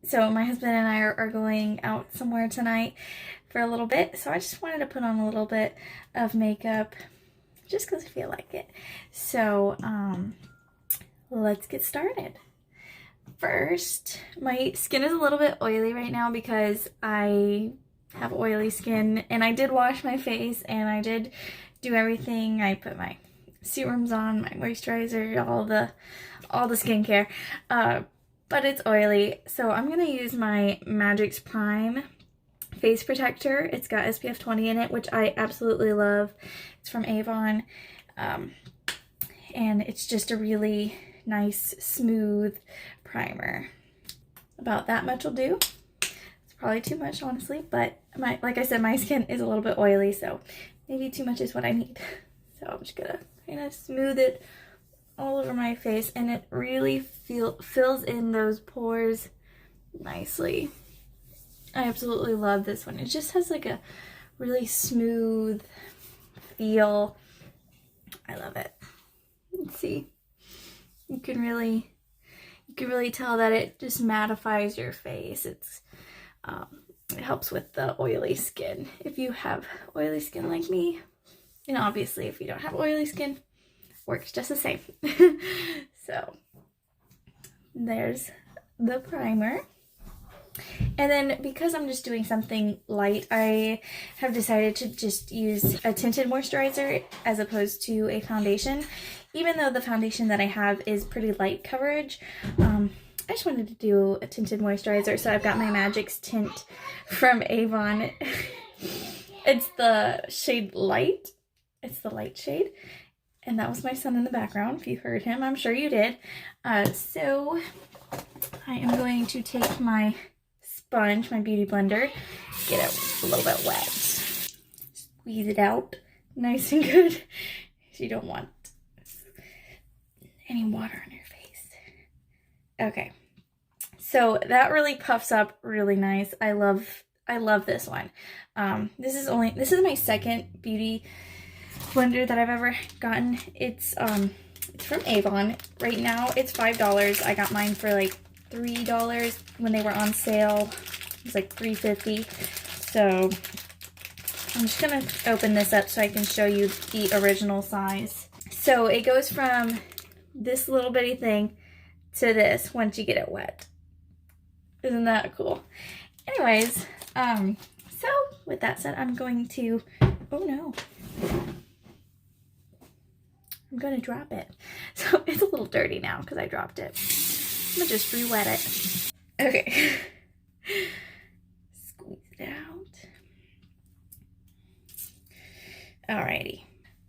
So my husband and I are going out somewhere tonight for a little bit. So I just wanted to put on a little bit of makeup just because I feel like it. So let's get started. First, my skin is a little bit oily right now because I have oily skin, and I did wash my face and I did do everything. I put my serums on, my moisturizer, all the skincare, but it's oily. So I'm gonna use my Magix Prime face protector. It's got SPF 20 in it, which I absolutely love. It's from Avon, and it's just a really nice, smooth primer. About that much will do. It's probably too much, honestly, but like I said, my skin is a little bit oily, so maybe too much is what I need. So I'm just gonna kind of smooth it all over my face, and it really fills in those pores nicely. I absolutely love this one. It just has like a really smooth feel. I love it. Let's see. You can really tell that it just mattifies your face. It helps with the oily skin. If you have oily skin like me, and obviously if you don't have oily skin, works just the same. So there's the primer. And then because I'm just doing something light, I have decided to just use a tinted moisturizer as opposed to a foundation. Even though the foundation that I have is pretty light coverage, I just wanted to do a tinted moisturizer. So I've got my Magix tint from Avon. It's the shade Light. It's the light shade. And that was my son in the background. If you heard him, I'm sure you did. So I am going to take my sponge, my beauty blender, get it a little bit wet. Squeeze it out nice and good. You don't want any water on your face. Okay. So that really puffs up really nice. I love this one. This is my second beauty blender that I've ever gotten. It's from Avon. Right now it's $5. I got mine for like $3 when they were on sale. It was like $3.50. So I'm just gonna open this up so I can show you the original size. So it goes from this little bitty thing to this once you get it wet. Isn't that cool? Anyways, so with that said, I'm going to, oh no, I'm gonna drop it. So it's a little dirty now because I dropped it. I'm gonna just re-wet it. Okay. Squeeze it out. Alrighty.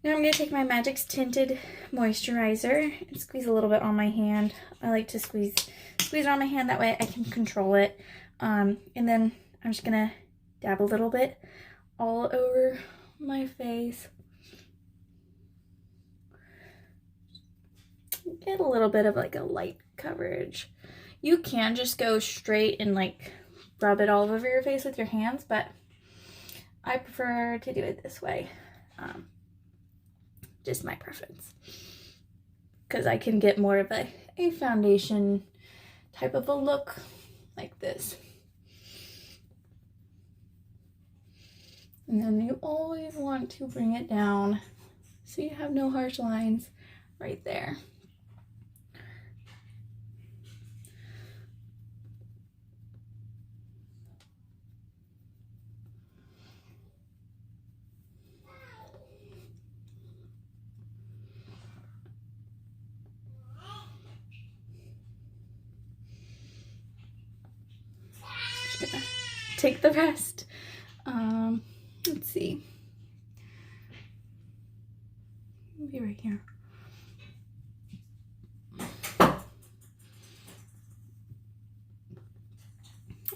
Now I'm gonna take my Magix Tinted Moisturizer and squeeze a little bit on my hand. I like to squeeze it on my hand, that way I can control it. And then I'm just gonna dab a little bit all over my face. Get a little bit of like a light coverage. You can just go straight and like rub it all over your face with your hands, but I prefer to do it this way. Just my preference, because I can get more of a foundation type of a look like this. And then you always want to bring it down so you have no harsh lines right there. Just gonna take the rest. Let's see. Maybe right here.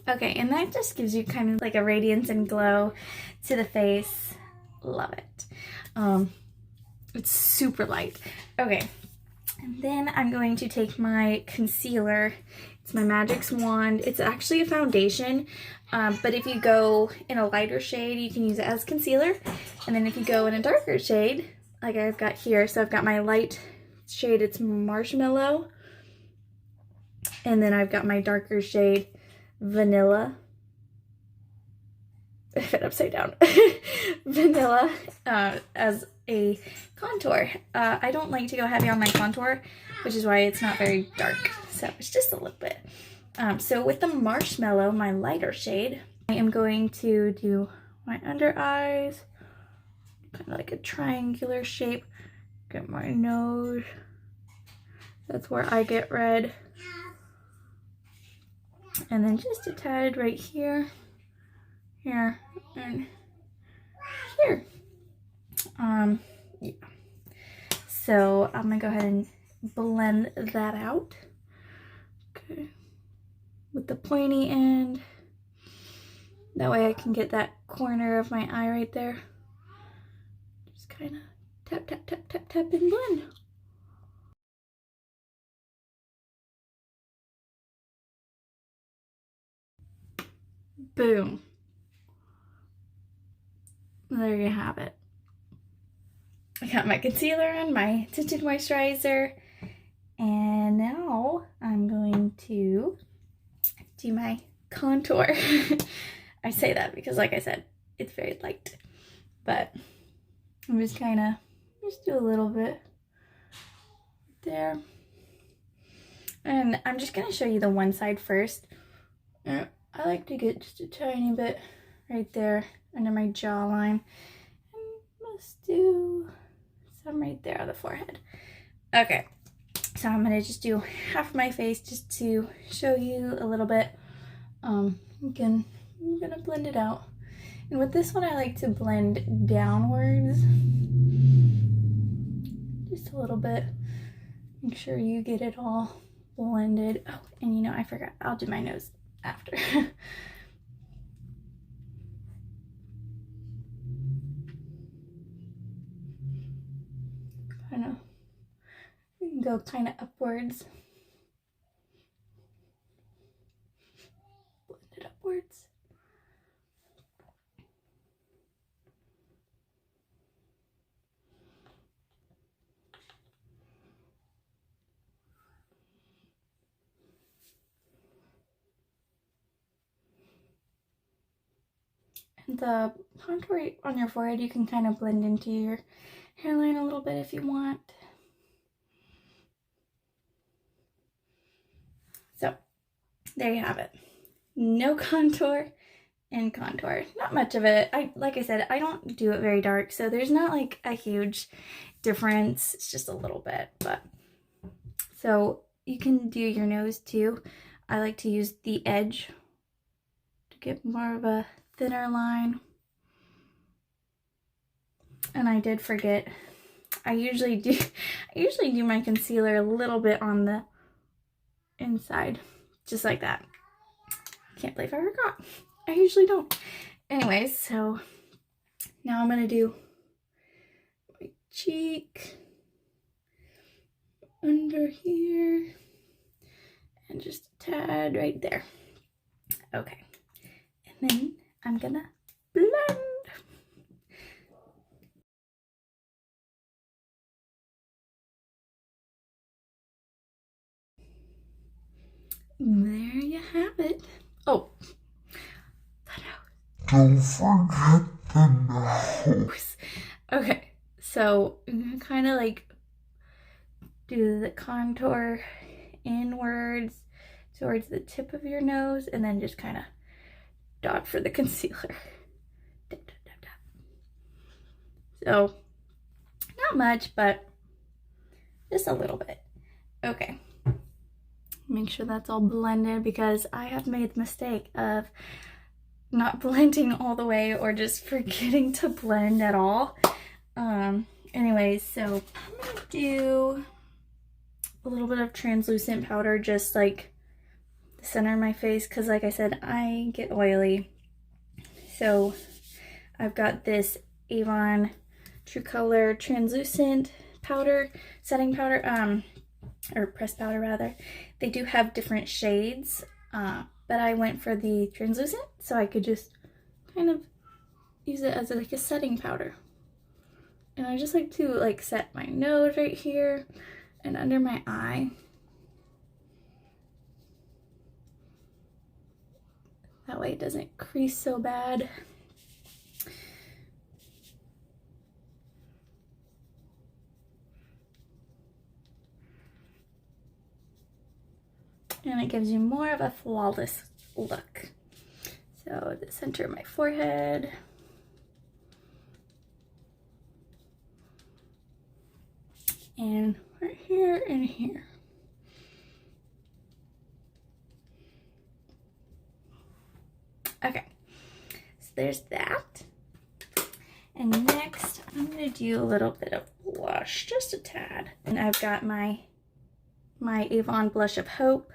Okay, and that just gives you kind of like a radiance and glow to the face. Love it. It's super light. Okay, and then I'm going to take my concealer. It's my Magix wand. It's actually a foundation, but if you go in a lighter shade, you can use it as concealer. And then if you go in a darker shade, like I've got here, so I've got my light shade, it's Marshmallow. And then I've got my darker shade, Vanilla. I have it upside down. Vanilla as a contour. I don't like to go heavy on my contour, which is why it's not very dark. So it's just a little bit. So with the Marshmallow, my lighter shade, I am going to do my under eyes, kind of like a triangular shape. Get my nose. That's where I get red. And then just a tad right here, here, and here. Yeah. So I'm gonna go ahead and blend that out. Okay. With the pointy end. That way I can get that corner of my eye right there. Just kind of tap, tap, tap, tap, tap, and blend. Boom. There you have it. I got my concealer on, my tinted moisturizer, and now I'm going to do my contour. I say that because, like I said, it's very light, but I'm just kind of just do a little bit there, and I'm just gonna show you the one side first. I like to get just a tiny bit right there under my jawline, and let's do some right there on the forehead. Okay, so I'm gonna just do half my face just to show you a little bit. Again, I'm gonna blend it out, and with this one I like to blend downwards just a little bit. Make sure you get it all blended. Oh, and you know, I forgot, I'll do my nose after. Kind of, you can go kind of upwards. Blend it upwards. And the contour on your forehead, you can kind of blend into your hairline a little bit if you want. So there you have it. No contour and contour. Not much of it. Like I said, I don't do it very dark, so there's not like a huge difference. It's just a little bit, but so you can do your nose too. I like to use the edge to get more of a thinner line. And I did forget, I usually do my concealer a little bit on the inside, just like that. Can't believe I forgot. I usually don't. Anyways, so now I'm gonna do my cheek, under here, and just a tad right there. Okay, and then I'm gonna blend. There you have it. Oh, don't forget the nose. Okay, so I'm gonna kind of like do the contour inwards towards the tip of your nose, and then just kind of dot for the concealer. Dab, dab, dab, dab. So not much, but just a little bit. Okay. Make sure that's all blended, because I have made the mistake of not blending all the way or just forgetting to blend at all. Anyways, so I'm gonna do a little bit of translucent powder, just like the center of my face, because like I said, I get oily. So I've got this Avon True Color translucent powder, setting powder, or pressed powder rather. They do have different shades, but I went for the translucent so I could just kind of use it as like a setting powder. And I just like to like set my nose right here and under my eye. That way it doesn't crease so bad. And it gives you more of a flawless look. So the center of my forehead. And right here and here. Okay, so there's that. And next, I'm gonna do a little bit of blush, just a tad. And I've got my Avon Blush of Hope.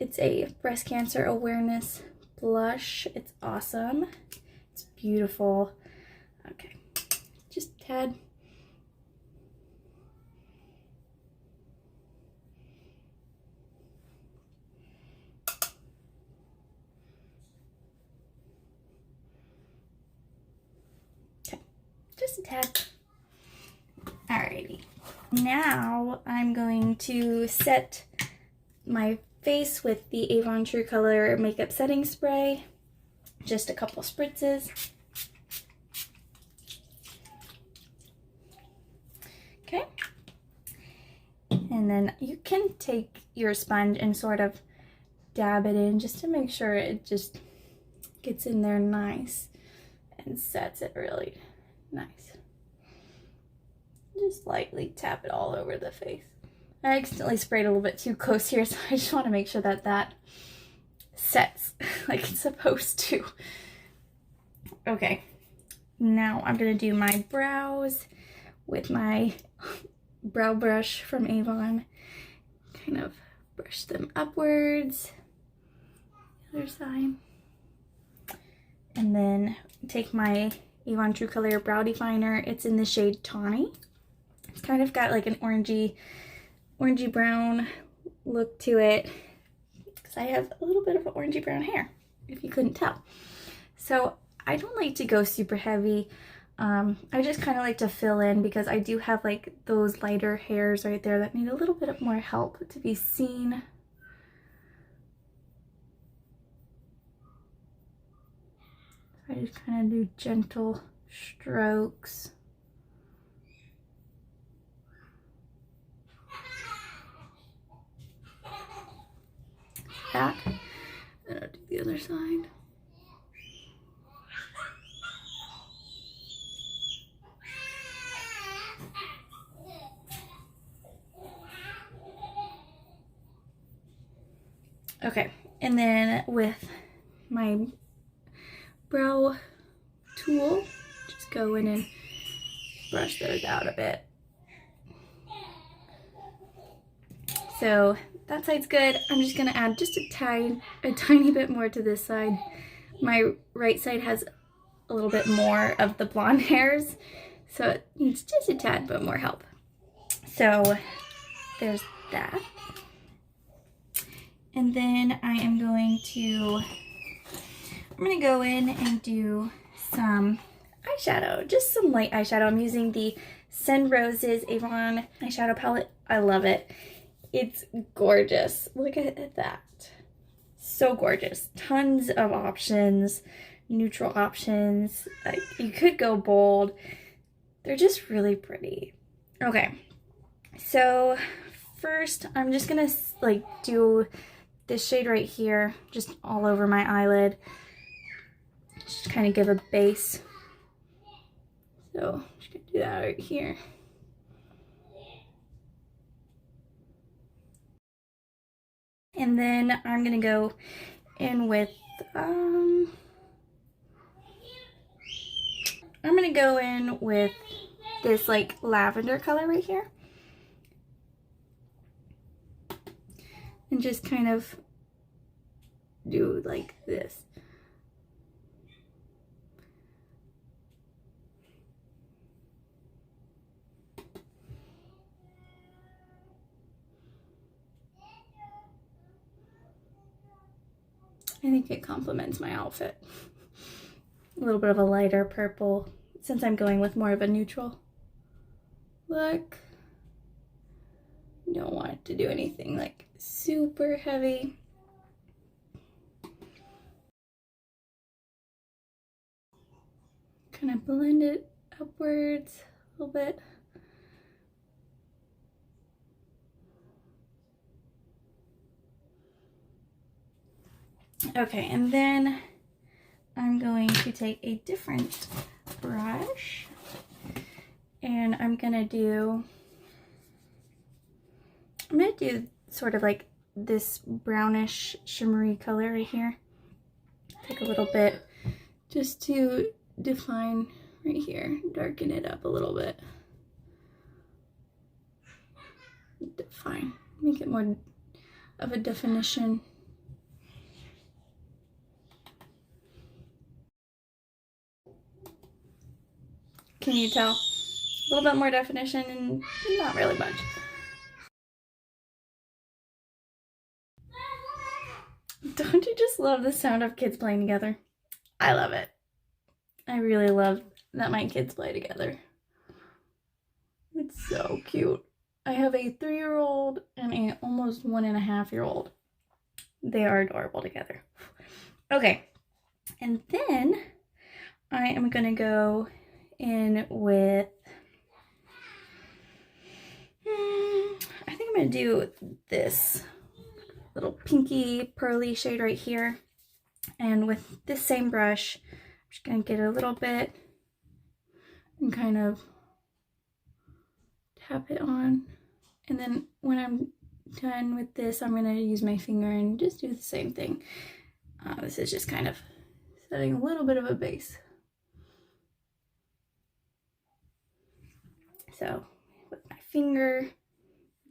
It's a breast cancer awareness blush. It's awesome. It's beautiful. Okay, just a tad. Just a tad. Alrighty. Now I'm going to set my face with the Avon True Color Makeup Setting Spray. Just a couple spritzes. Okay. And then you can take your sponge and sort of dab it in just to make sure it just gets in there nice and sets it really nice. Just lightly tap it all over the face. I accidentally sprayed a little bit too close here, so I just want to make sure that that sets like it's supposed to. Okay, now I'm going to do my brows with my brow brush from Avon. Kind of brush them upwards. The other side. And then take my Avon True Color Brow Definer. It's in the shade Tawny. It's kind of got like an orangey brown look to it because I have a little bit of orangey brown hair, if you couldn't tell. So I don't like to go super heavy. I just kind of like to fill in because I do have like those lighter hairs right there that need a little bit of more help to be seen. I just kind of do gentle strokes. That. And I'll do the other side. Okay, and then with my brow tool, just go in and brush those out a bit. So that side's good. I'm just gonna add just a tiny bit more to this side. My right side has a little bit more of the blonde hairs, so it needs just a tad bit more help. So there's that. And then I'm gonna go in and do some eyeshadow, just some light eyeshadow. I'm using the Send Roses Avon eyeshadow palette. I love it. It's gorgeous. Look at that. So gorgeous. Tons of options, neutral options. Like, you could go bold. They're just really pretty. Okay, so first I'm just gonna like do this shade right here, just all over my eyelid. Just kind of give a base. So I'm just gonna do that right here. And then I'm gonna go in with, I'm gonna go in with this like lavender color right here. And just kind of do like this. I think it complements my outfit. A little bit of a lighter purple, since I'm going with more of a neutral look. Don't want to do anything like super heavy. kind of blend it upwards a little bit. Okay, and then I'm going to take a different brush and I'm gonna do sort of like this brownish shimmery color right here. Take a little bit just to define right here, darken it up a little bit. Define, make it more of a definition. Can you tell? A little bit more definition and not really much. Don't you just love the sound of kids playing together? I love it. I really love that my kids play together. It's so cute. I have a 3-year-old and a almost 1.5-year-old. They are adorable together. Okay, and then I am gonna go in with, I think I'm gonna do this little pinky pearly shade right here. And with this same brush, I'm just gonna get a little bit and kind of tap it on. And then when I'm done with this, I'm gonna use my finger and just do the same thing. This is just kind of setting a little bit of a base. So with my finger,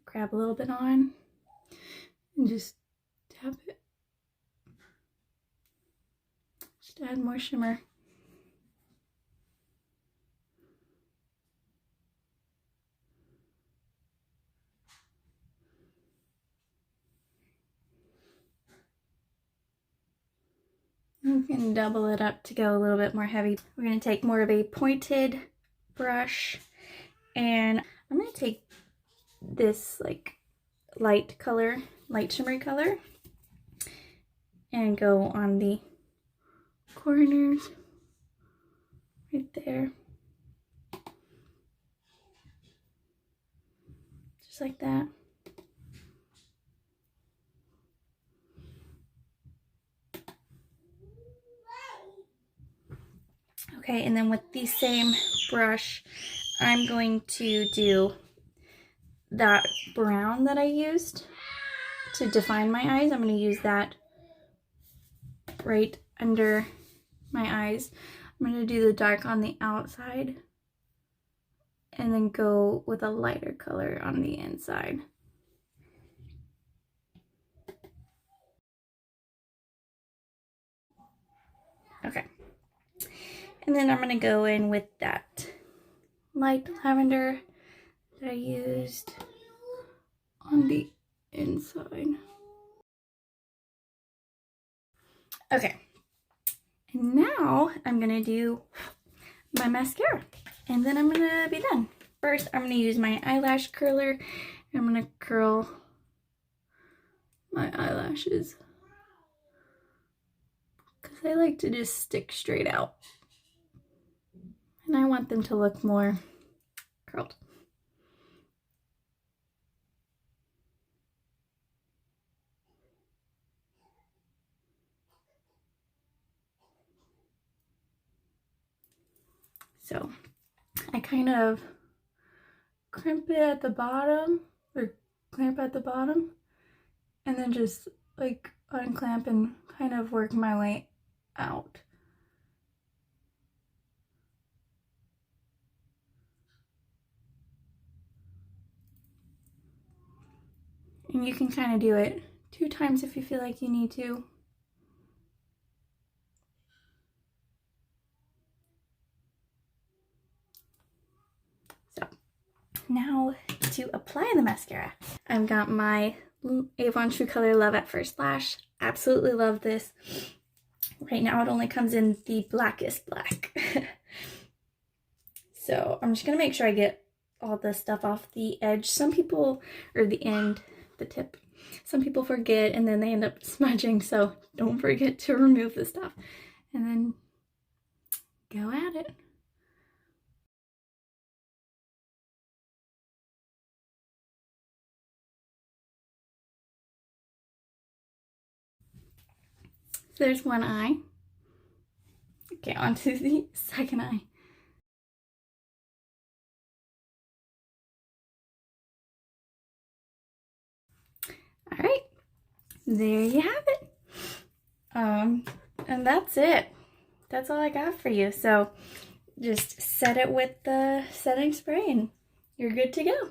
grab a little bit on and just tap it. Just add more shimmer. You can double it up to go a little bit more heavy. We're going to take more of a pointed brush, and I'm going to take this like light color, light shimmery color, and go on the corners right there. Just like that. Okay, and then with the same brush, I'm going to do that brown that I used to define my eyes. I'm going to use that right under my eyes. I'm going to do the dark on the outside and then go with a lighter color on the inside. Okay. And then I'm going to go in with that light lavender that I used on the inside. Okay. And now I'm going to do my mascara. And then I'm going to be done. First, I'm going to use my eyelash curler. And I'm going to curl my eyelashes, because I like to just stick straight out. And I want them to look more curled. So I kind of crimp it at the bottom, or clamp at the bottom, and then just like unclamp and kind of work my way out. And you can kind of do it 2 times if you feel like you need to. So now to apply the mascara. I've got my Avon True Color Love at First Lash. Absolutely love this. Right now it only comes in the blackest black. So I'm just gonna make sure I get all the stuff off the edge. Some people, or the end, the tip, some people forget and then they end up smudging, so don't forget to remove the stuff. And then go at it. There's one eye. Okay, on to the second eye. All right, there you have it. And that's it. That's all I got for you. So just set it with the setting spray and you're good to go.